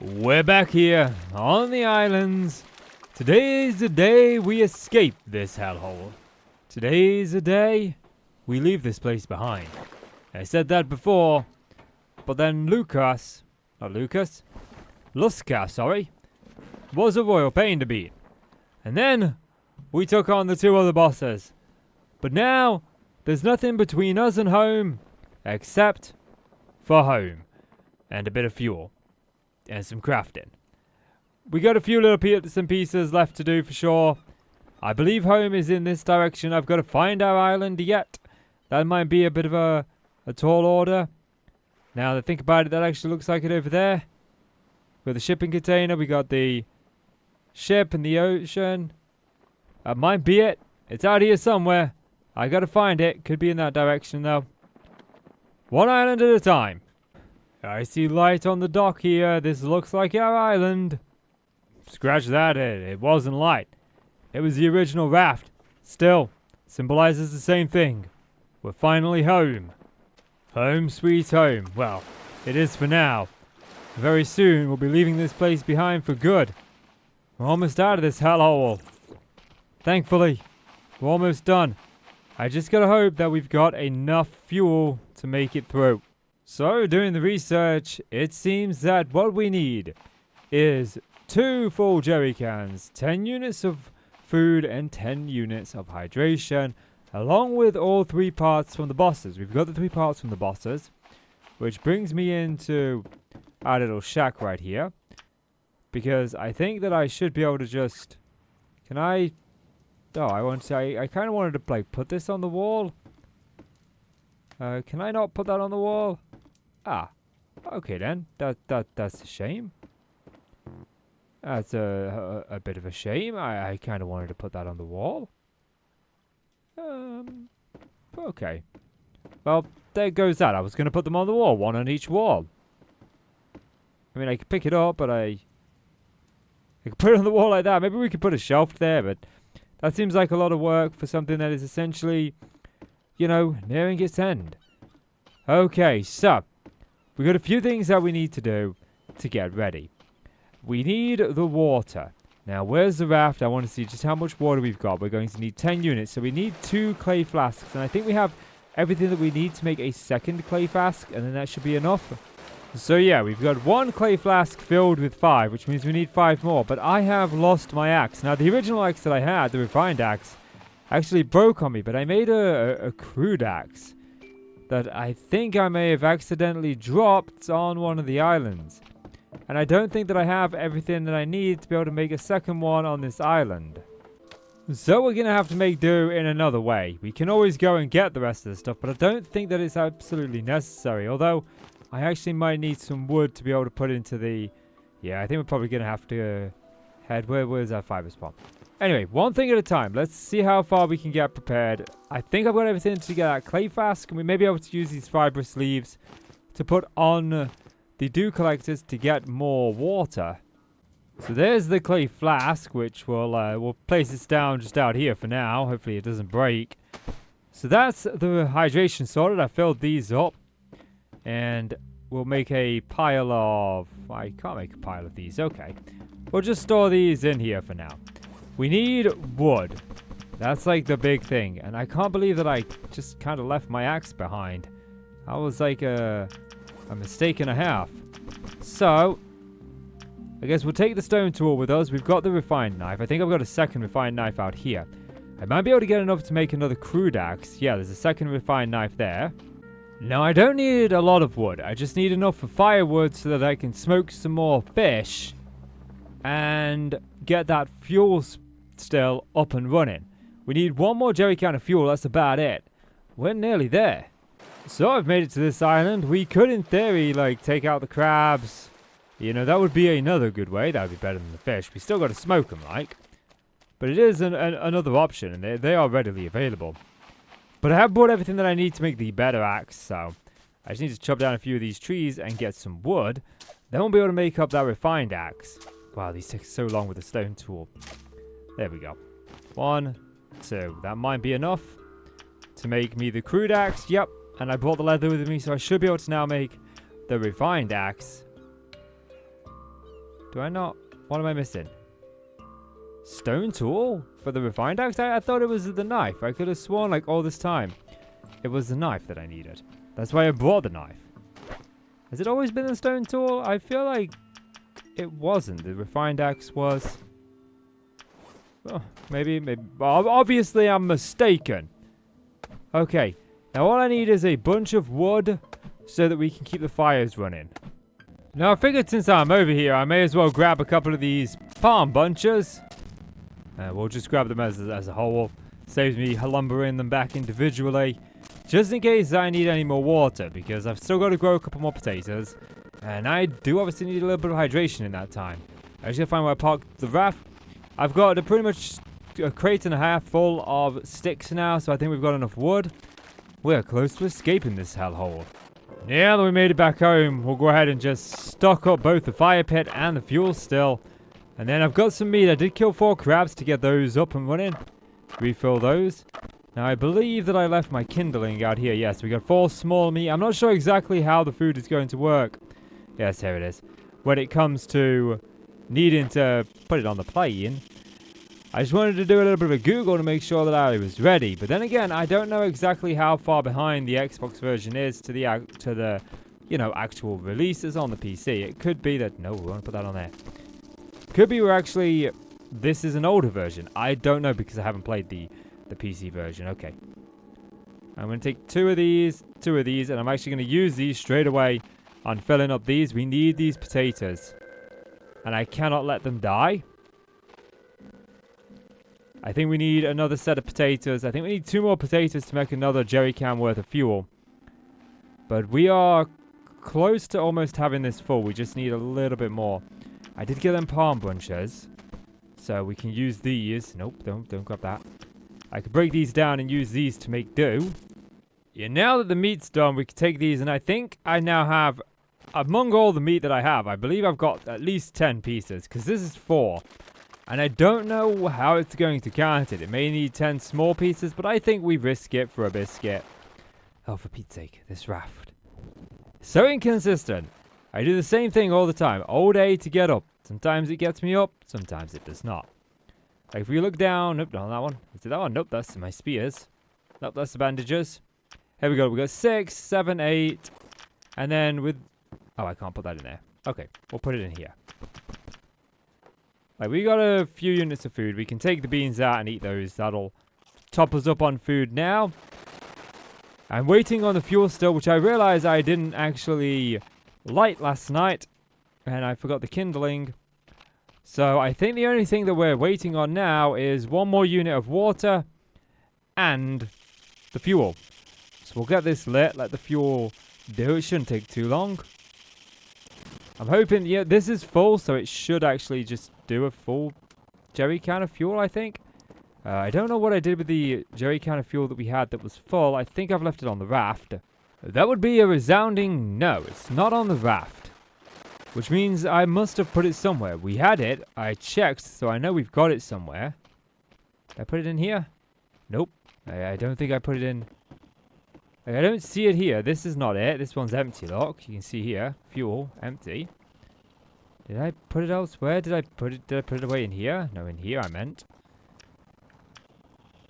We're back here on the islands. Today's the day we escape this hellhole. Today's the day we leave this place behind. I said that before, but then Lucas, sorry, was a royal pain to beat. And then we took on the two other bosses. But now there's nothing between us and home except for home and a bit of fuel. And some crafting. We got a few little bits and pieces left to do for sure. I believe home is in this direction. I've got to find our island yet. That might be a bit of a tall order. Now that I think about it, that actually looks like it over there. With the shipping container, we got the ship in the ocean. That might be it. It's out here somewhere. I got to find it. Could be in that direction though. One island at a time. I see light on the dock here. This looks like our island. Scratch that, it wasn't light. It was the original raft. Still, symbolizes the same thing. We're finally home. Home sweet home. Well, it is for now. Very soon, we'll be leaving this place behind for good. We're almost out of this hellhole. Thankfully, we're almost done. I just gotta hope that we've got enough fuel to make it through. So, doing the research, it seems that what we need is 2 full jerry cans, 10 units of food, and 10 units of hydration, along with all 3 parts from the bosses. We've got the 3 parts from the bosses, which brings me into our little shack right here, because I think that I should be able to just... Can I... Oh, I want to say, I kind of wanted to, like, put this on the wall. Can I not put that on the wall? Ah, okay then. That's a shame. That's a bit of a shame. I kind of wanted to put that on the wall. Okay. Well, there goes that. I was going to put them on the wall, 1 on each wall. I mean, I could pick it up, but I could put it on the wall like that. Maybe we could put a shelf there, but that seems like a lot of work for something that is essentially, you know, nearing its end. Okay, so we got a few things that we need to do to get ready. We need the water. Now, where's the raft? I want to see just how much water we've got. We're going to need 10 units, so we need 2 clay flasks. And I think we have everything that we need to make a second clay flask, and then that should be enough. So yeah, we've got 1 clay flask filled with 5, which means we need 5 more. But I have lost my axe. Now, the original axe that I had, the refined axe, actually broke on me, but I made a crude axe that I think I may have accidentally dropped on one of the islands. And I don't think that I have everything that I need to be able to make a second one on this island. So we're going to have to make do in another way. We can always go and get the rest of the stuff, but I don't think that it's absolutely necessary. Although, I actually might need some wood to be able to put into the... Yeah, I think we're probably going to have to head... Where's our fiber spot? Anyway, one thing at a time. Let's see how far we can get prepared. I think I've got everything to get that clay flask, and we may be able to use these fibrous leaves to put on the dew collectors to get more water. So there's the clay flask, which we'll place this down just out here for now. Hopefully it doesn't break. So that's the hydration sorted. I filled these up, and we'll make a pile of... I can't make a pile of these. Okay, we'll just store these in here for now. We need wood. That's like the big thing. And I can't believe that I just kind of left my axe behind. That was like a mistake and a half. So, I guess we'll take the stone tool with us. We've got the refined knife. I think I've got a second refined knife out here. I might be able to get enough to make another crude axe. Yeah, there's a second refined knife there. Now, I don't need a lot of wood. I just need enough for firewood so that I can smoke some more fish and get that fuel still up and running. We need 1 more jerry can of fuel. That's about it. We're nearly there. So I've made it to this island. We could, in theory, like, take out the crabs. You know, that would be another good way. That would be better than the fish. We still got to smoke them, like. But it is another option, and they are readily available. But I have bought everything that I need to make the better axe, so I just need to chop down a few of these trees and get some wood. Then we'll be able to make up that refined axe. Wow, these take so long with the stone tool. There we go. 1, 2. That might be enough to make me the crude axe. Yep. And I brought the leather with me, so I should be able to now make the refined axe. Do I not? What am I missing? Stone tool? For the refined axe? I thought it was the knife. I could have sworn like all this time it was the knife that I needed. That's why I brought the knife. Has it always been the stone tool? I feel like it wasn't. The refined axe was. Oh, maybe. Obviously, I'm mistaken. Okay. Now, all I need is a bunch of wood so that we can keep the fires running. Now, I figured since I'm over here, I may as well grab a couple of these palm bunches. We'll just grab them as a whole. Saves me lumbering them back individually. Just in case I need any more water, because I've still got to grow a couple more potatoes. And I do obviously need a little bit of hydration in that time. I just gotta find where I parked the raft. I've got pretty much a crate and a half full of sticks now, so I think we've got enough wood. We're close to escaping this hellhole. Now that we made it back home, we'll go ahead and just stock up both the fire pit and the fuel still. And then I've got some meat. I did kill 4 crabs to get those up and running. Refill those. Now I believe that I left my kindling out here. Yes, we got 4 small meat. I'm not sure exactly how the food is going to work. Yes, here it is. When it comes to needing to put it on the plane, I just wanted to do a little bit of a Google to make sure that I was ready. But then again, I don't know exactly how far behind the Xbox version is to the actual releases on the PC. It could be that no, we won't put that on there. Could be this is an older version. I don't know because I haven't played the PC version. Okay. I'm going to take 2 of these, and I'm actually going to use these straight away on filling up these. We need these potatoes. And I cannot let them die. I think we need another set of potatoes. I think we need 2 more potatoes to make another jerry can worth of fuel. But we are close to almost having this full. We just need a little bit more. I did get them palm bunches. So we can use these. Nope, don't grab that. I could break these down and use these to make dough. Yeah, now that the meat's done, we can take these. And I think I now have, among all the meat that I have, I believe I've got at least 10 pieces. Because this is 4. And I don't know how it's going to count it. It may need 10 small pieces, but I think we risk it for a biscuit. Oh, for Pete's sake, this raft. So inconsistent. I do the same thing all the time. All day to get up. Sometimes it gets me up, sometimes it does not. Like if we look down, nope, not on that one. Is it that one? Nope, that's my spears. Nope, that's the bandages. Here we go. We got 6, 7, 8. And then with... Oh, I can't put that in there. Okay, we'll put it in here. Like, we got a few units of food. We can take the beans out and eat those. That'll top us up on food now. I'm waiting on the fuel still, which I realized I didn't actually light last night. And I forgot the kindling. So I think the only thing that we're waiting on now is 1 more unit of water and the fuel. So we'll get this lit, let the fuel do. It shouldn't take too long. I'm hoping, yeah, this is full, so it should actually just do a full jerry can of fuel, I think. I don't know what I did with the jerry can of fuel that we had that was full. I think I've left it on the raft. That would be a resounding no. It's not on the raft. Which means I must have put it somewhere. We had it. I checked, so I know we've got it somewhere. Did I put it in here? Nope. I don't think I put it in. I don't see it here. This is not it. This one's empty, look. You can see here. Fuel, empty. Did I put it elsewhere? Did I put it away in here? No, in here I meant.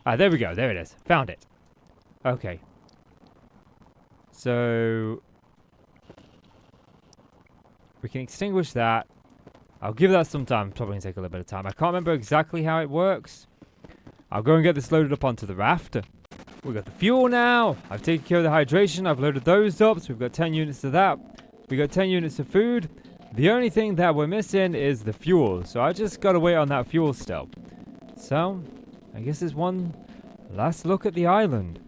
Ah, there we go. There it is. Found it. Okay. So... we can extinguish that. I'll give that some time. Probably going to take a little bit of time. I can't remember exactly how it works. I'll go and get this loaded up onto the raft. We've got the fuel now. I've taken care of the hydration. I've loaded those up. So we've got 10 units of that. We've got 10 units of food. The only thing that we're missing is the fuel. So I just got to wait on that fuel still. So, I guess there's one last look at the island.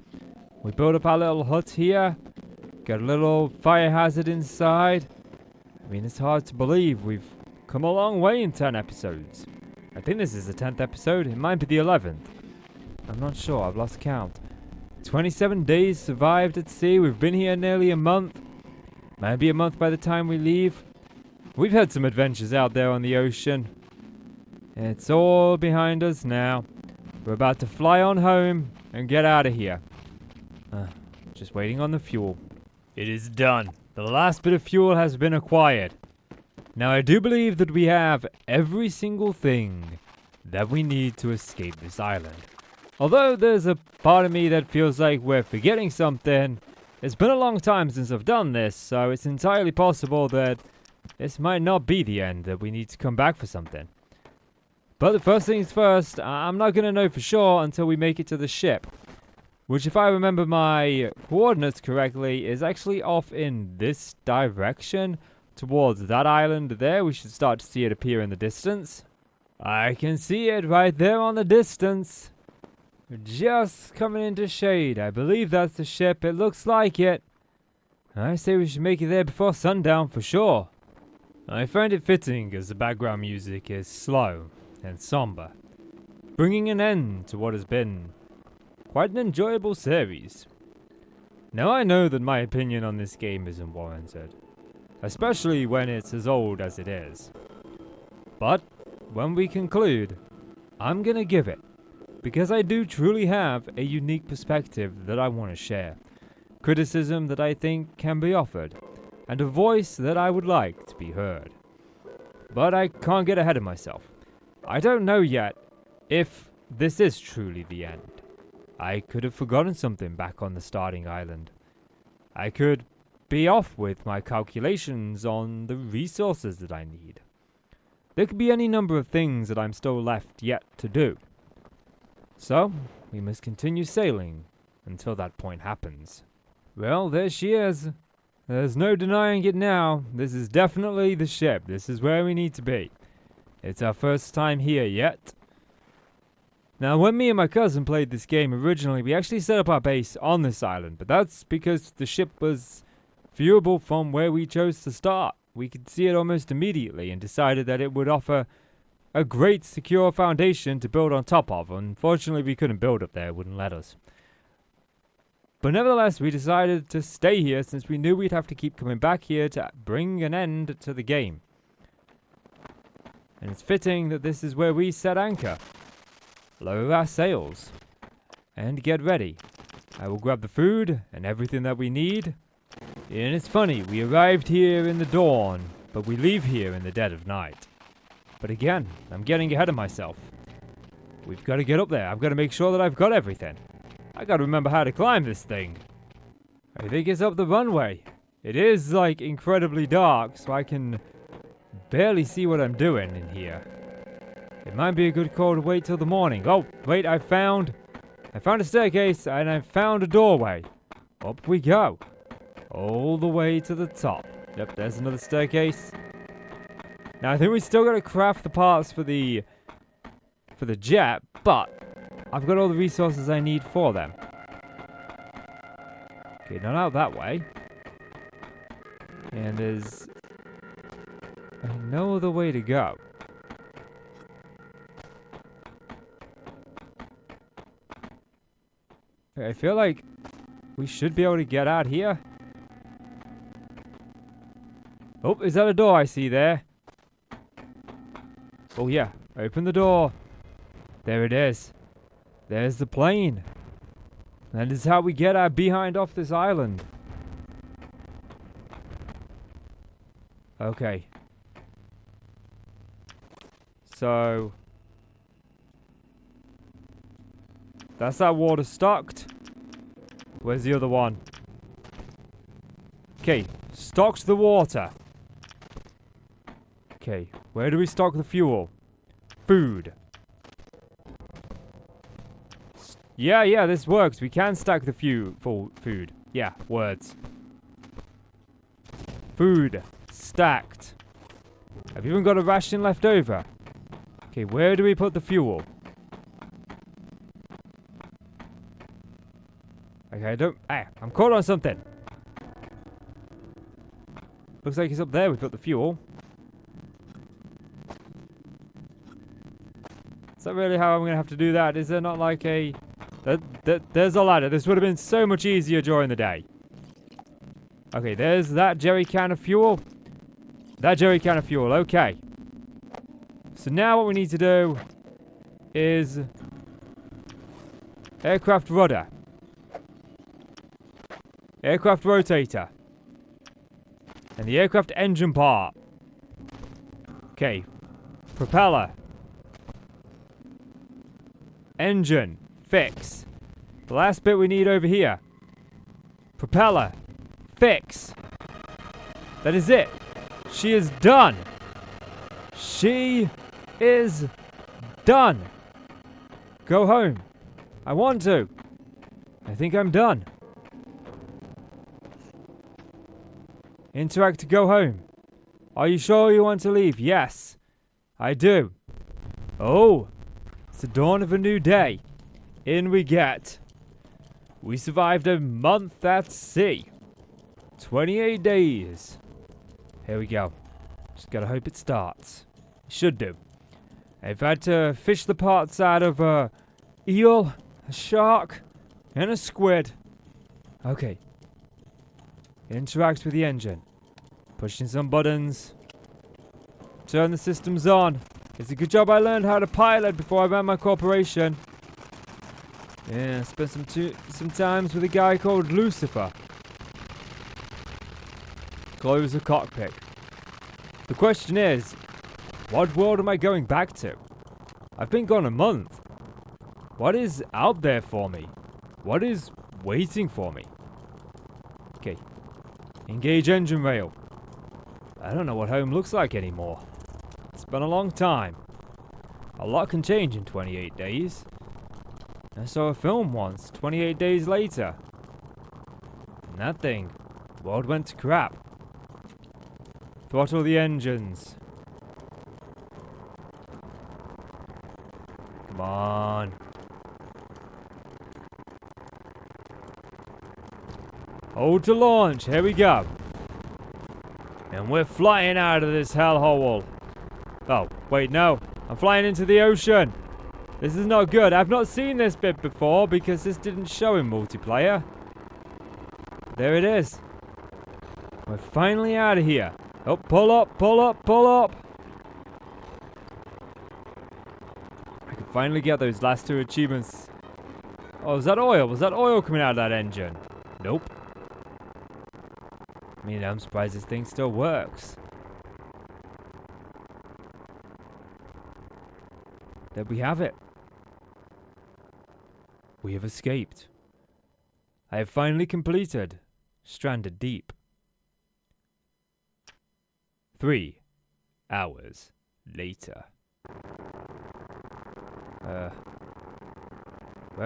We built up our little hut here. Got a little fire hazard inside. I mean, it's hard to believe we've come a long way in 10 episodes. I think this is the 10th episode. It might be the 11th. I'm not sure. I've lost count. 27 days survived at sea. We've been here nearly a month. Might be a month by the time we leave. We've had some adventures out there on the ocean. It's all behind us now. We're about to fly on home and get out of here. Just waiting on the fuel. It is done. The last bit of fuel has been acquired. Now I do believe that we have every single thing that we need to escape this island. Although there's a part of me that feels like we're forgetting something. It's been a long time since I've done this, so it's entirely possible that this might not be the end, that we need to come back for something. But the first things first, I'm not going to know for sure until we make it to the ship. Which, if I remember my coordinates correctly, is actually off in this direction. Towards that island there. We should start to see it appear in the distance. I can see it right there on the distance. Just coming into shade. I believe that's the ship. It looks like it. I say we should make it there before sundown for sure. I find it fitting as the background music is slow and somber, bringing an end to what has been quite an enjoyable series. Now I know that my opinion on this game isn't warranted, especially when it's as old as it is. But when we conclude, I'm gonna give it, because I do truly have a unique perspective that I want to share, criticism that I think can be offered, and a voice that I would like to be heard. But I can't get ahead of myself. I don't know yet if this is truly the end. I could have forgotten something back on the starting island. I could be off with my calculations on the resources that I need. There could be any number of things that I'm still left yet to do. So, we must continue sailing until that point happens. Well, there she is. There's no denying it now. This is definitely the ship. This is where we need to be. It's our first time here yet. Now, when me and my cousin played this game originally, we actually set up our base on this island, but that's because the ship was viewable from where we chose to start. We could see it almost immediately and decided that it would offer a great secure foundation to build on top of. Unfortunately, we couldn't build up there, it wouldn't let us. But nevertheless, we decided to stay here since we knew we'd have to keep coming back here to bring an end to the game. And it's fitting that this is where we set anchor. Lower our sails. And get ready. I will grab the food and everything that we need. And it's funny, we arrived here in the dawn, but we leave here in the dead of night. But again, I'm getting ahead of myself. We've got to get up there. I've got to make sure that I've got everything. I got to remember how to climb this thing. I think it's up the runway. It is, like, incredibly dark, so I can barely see what I'm doing in here. It might be a good call to wait till the morning. Oh, wait, I found a staircase, and I found a doorway. Up we go. All the way to the top. Yep, there's another staircase. Now, I think we still got to craft the parts for the jet, but I've got all the resources I need for them. Okay, not out that way. And there's no other way to go. Okay, I feel like we should be able to get out here. Oh, is that a door I see there? Oh yeah, open the door. There it is. There's the plane. That is how we get our behind off this island. Okay. So that's that water stocked. Where's the other one? Okay, stocked the water. Okay, where do we stock the fuel? Food. Yeah, this works. We can stack the food. Yeah, words. Food. Stacked. I've even got a ration left over. Okay, where do we put the fuel? Okay, I'm caught on something. Looks like it's up there. We put the fuel. Is that really how I'm going to have to do that? Is there not like a... There's a ladder. This would have been so much easier during the day. Okay, there's that jerry can of fuel. That jerry can of fuel. Okay. So now what we need to do is aircraft rudder. Aircraft rotator. And the aircraft engine part. Okay. Propeller. Engine. Fix. The last bit we need over here. Propeller. Fix. That is it. She is done. She is done. Go home. I want to. I think I'm done. Interact to go home. Are you sure you want to leave? Yes, I do. Oh, it's the dawn of a new day. In we get. We survived a month at sea. 28 days. Here we go. Just gotta hope it starts. It should do. I've had to fish the parts out of a eel, a shark, and a squid. Okay. Interact with the engine. Pushing some buttons. Turn the systems on. It's a good job I learned how to pilot before I ran my corporation. Yeah, spent some times with a guy called Lucifer. Close the cockpit. The question is, what world am I going back to? I've been gone a month. What is out there for me? What is waiting for me? Okay. Engage engine rail. I don't know what home looks like anymore. It's been a long time. A lot can change in 28 days. I saw a film once, 28 days later. And that thing, the world went to crap. Throttle the engines. Come on. Hold to launch. Here we go. And we're flying out of this hellhole. Oh, wait, no. I'm flying into the ocean. This is not good. I've not seen this bit before because this didn't show in multiplayer. There it is. We're finally out of here. Oh, pull up, pull up, pull up. I can finally get those last two achievements. Oh, is that oil? Was that oil coming out of that engine? Nope. I mean, I'm surprised this thing still works. There we have it. We have escaped. I have finally completed Stranded Deep. 3 hours later. Where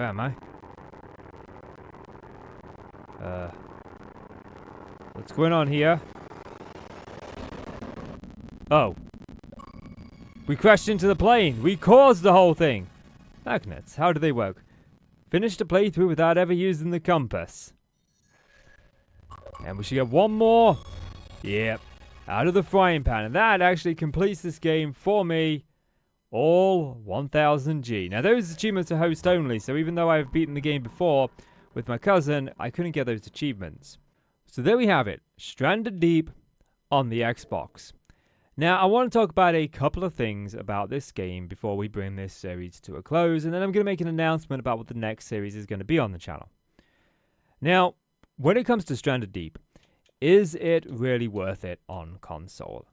am I? What's going on here? Oh. We crashed into the plane. We caused the whole thing. Magnets, how do they work? Finished a playthrough without ever using the compass. And we should get one more. Yep. Out of the frying pan. And that actually completes this game for me. All 1000 G. Now those achievements are host only. So even though I've beaten the game before with my cousin, I couldn't get those achievements. So there we have it. Stranded Deep on the Xbox. Now, I want to talk about a couple of things about this game before we bring this series to a close, and then I'm going to make an announcement about what the next series is going to be on the channel. Now, when it comes to Stranded Deep, is it really worth it on console?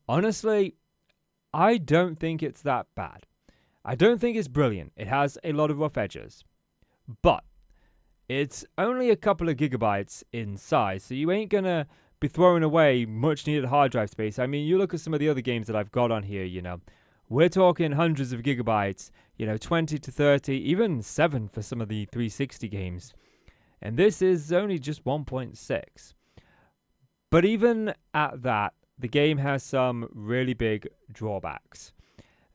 Honestly, I don't think it's that bad. I don't think it's brilliant. It has a lot of rough edges. But it's only a couple of gigabytes in size, so you ain't going to be throwing away much needed hard drive space. I mean, you look at some of the other games that I've got on here, you know, we're talking hundreds of gigabytes, you know, 20 to 30, even 7 for some of the 360 games. And this is only just 1.6. But even at that, the game has some really big drawbacks.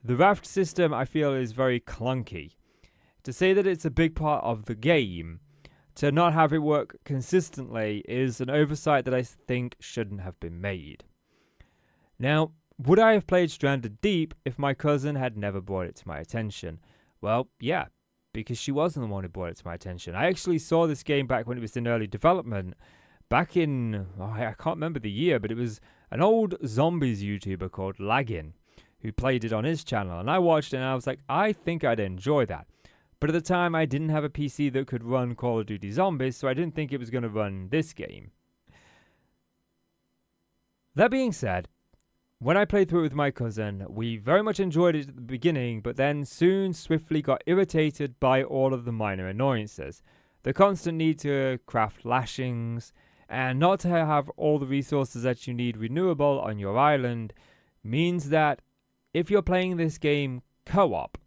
The raft system, I feel, is very clunky. To say that it's a big part of the game, to not have it work consistently is an oversight that I think shouldn't have been made. Now, would I have played Stranded Deep if my cousin had never brought it to my attention? Well, yeah, because she wasn't the one who brought it to my attention. I actually saw this game back when it was in early development, back in, I can't remember the year, but it was an old zombies YouTuber called Laggin who played it on his channel, and I watched it and I was like, I think I'd enjoy that. But at the time, I didn't have a PC that could run Call of Duty Zombies, so I didn't think it was going to run this game. That being said, When I played through it with my cousin, we very much enjoyed it at the beginning, but then soon swiftly got irritated by all of the minor annoyances. The constant need to craft lashings, and not to have all the resources that you need renewable on your island, means that if you're playing this game co-op,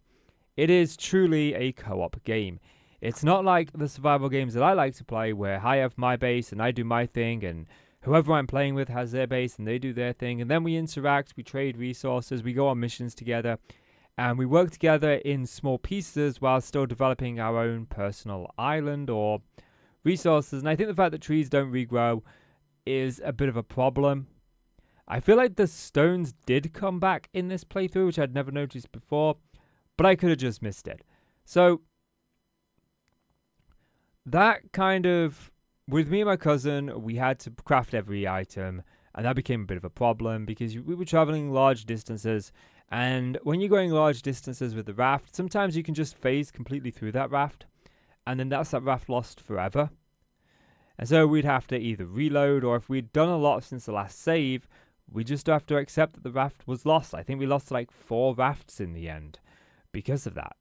it is truly a co-op game. It's not like the survival games that I like to play, where I have my base and I do my thing, and whoever I'm playing with has their base and they do their thing, and then we interact, we trade resources, we go on missions together, and we work together in small pieces while still developing our own personal island or resources. And I think the fact that trees don't regrow is a bit of a problem. I feel like the stones did come back in this playthrough, which I'd never noticed before, but I could have just missed it. So that kind of, with me and my cousin, we had to craft every item, and that became a bit of a problem because we were traveling large distances, and when you're going large distances with the raft, sometimes you can just phase completely through that raft, and then that's that raft lost forever. And so we'd have to either reload, or if we'd done a lot since the last save, we just have to accept that the raft was lost. I think we lost like 4 rafts in the end because of that.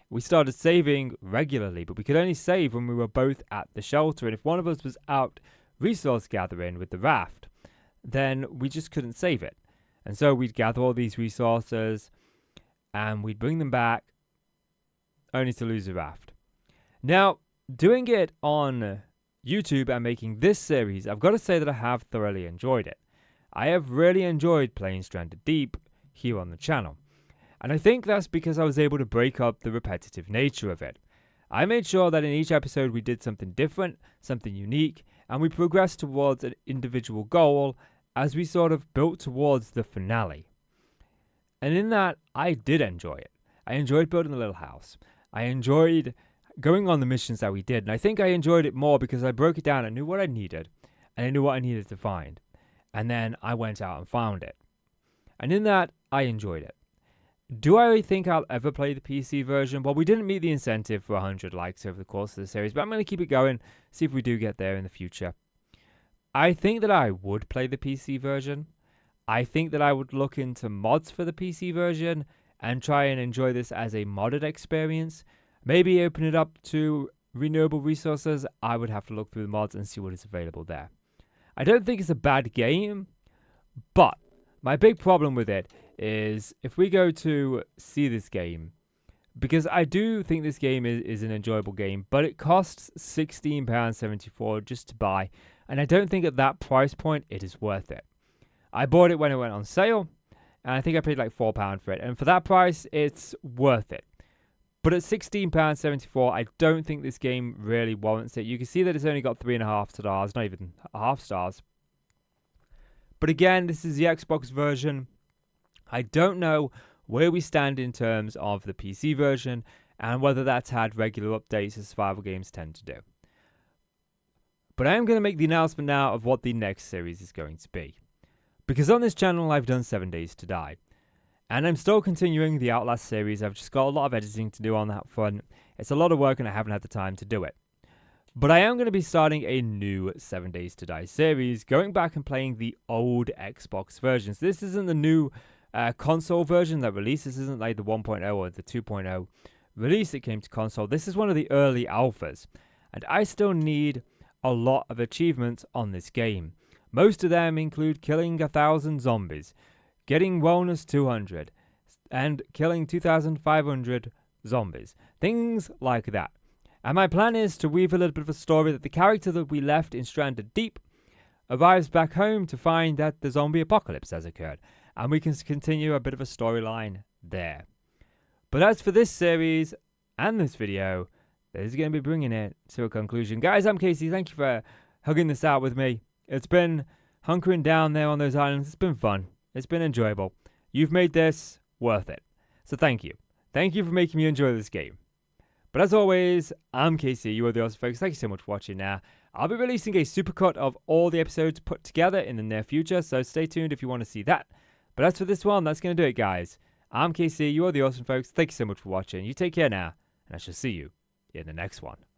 We started saving regularly, but we could only save when we were both at the shelter. And if one of us was out resource gathering with the raft, then we just couldn't save it. And so we'd gather all these resources and we'd bring them back only to lose the raft. Now, doing it on YouTube and making this series, I've got to say that I have thoroughly enjoyed it. I have really enjoyed playing Stranded Deep here on the channel. And I think that's because I was able to break up the repetitive nature of it. I made sure that in each episode we did something different, something unique, and we progressed towards an individual goal as we sort of built towards the finale. And in that, I did enjoy it. I enjoyed building the little house. I enjoyed going on the missions that we did, and I think I enjoyed it more because I broke it down. I knew what I needed, and I knew what I needed to find. And then I went out and found it. And in that, I enjoyed it. Do I think I'll ever play the PC version? Well, we didn't meet the incentive for 100 likes over the course of the series, but I'm going to keep it going, see if we do get there in the future. I think that I would play the PC version. I think that I would look into mods for the PC version and try and enjoy this as a modded experience. Maybe open it up to renewable resources. I would have to look through the mods and see what is available there. I don't think it's a bad game, but my big problem with it is if we go to see this game, because I do think this game is an enjoyable game, but it costs £16.74 just to buy, and I don't think at that price point it is worth it. I bought it when it went on sale, and I think I paid like £4 for it, and for that price, it's worth it. But at £16.74, I don't think this game really warrants it. You can see that it's only got 3.5 stars, not even half stars. But again, this is the Xbox version. I don't know where we stand in terms of the PC version and whether that's had regular updates as survival games tend to do. But I am going to make the announcement now of what the next series is going to be. Because on this channel I've done 7 Days to Die. And I'm still continuing the Outlast series. I've just got a lot of editing to do on that front. It's a lot of work and I haven't had the time to do it. But I am going to be starting a new 7 Days to Die series, going back and playing the old Xbox versions. This isn't the new console version that released. This isn't like the 1.0 or the 2.0 release that came to console. This is one of the early alphas. And I still need a lot of achievements on this game. Most of them include killing 1,000 zombies, getting wellness 200, and killing 2,500 zombies. Things like that. And my plan is to weave a little bit of a story that the character that we left in Stranded Deep arrives back home to find that the zombie apocalypse has occurred. And we can continue a bit of a storyline there. But as for this series and this video, that is going to be bringing it to a conclusion. Guys, I'm Casey. Thank you for hugging this out with me. It's been hunkering down there on those islands. It's been fun. It's been enjoyable. You've made this worth it. So thank you. Thank you for making me enjoy this game. But as always, I'm Casey. You are the awesome folks. Thank you so much for watching now. I'll be releasing a supercut of all the episodes put together in the near future, so stay tuned if you want to see that. But as for this one, that's going to do it, guys. I'm Casey. You are the awesome folks. Thank you so much for watching. You take care now, and I shall see you in the next one.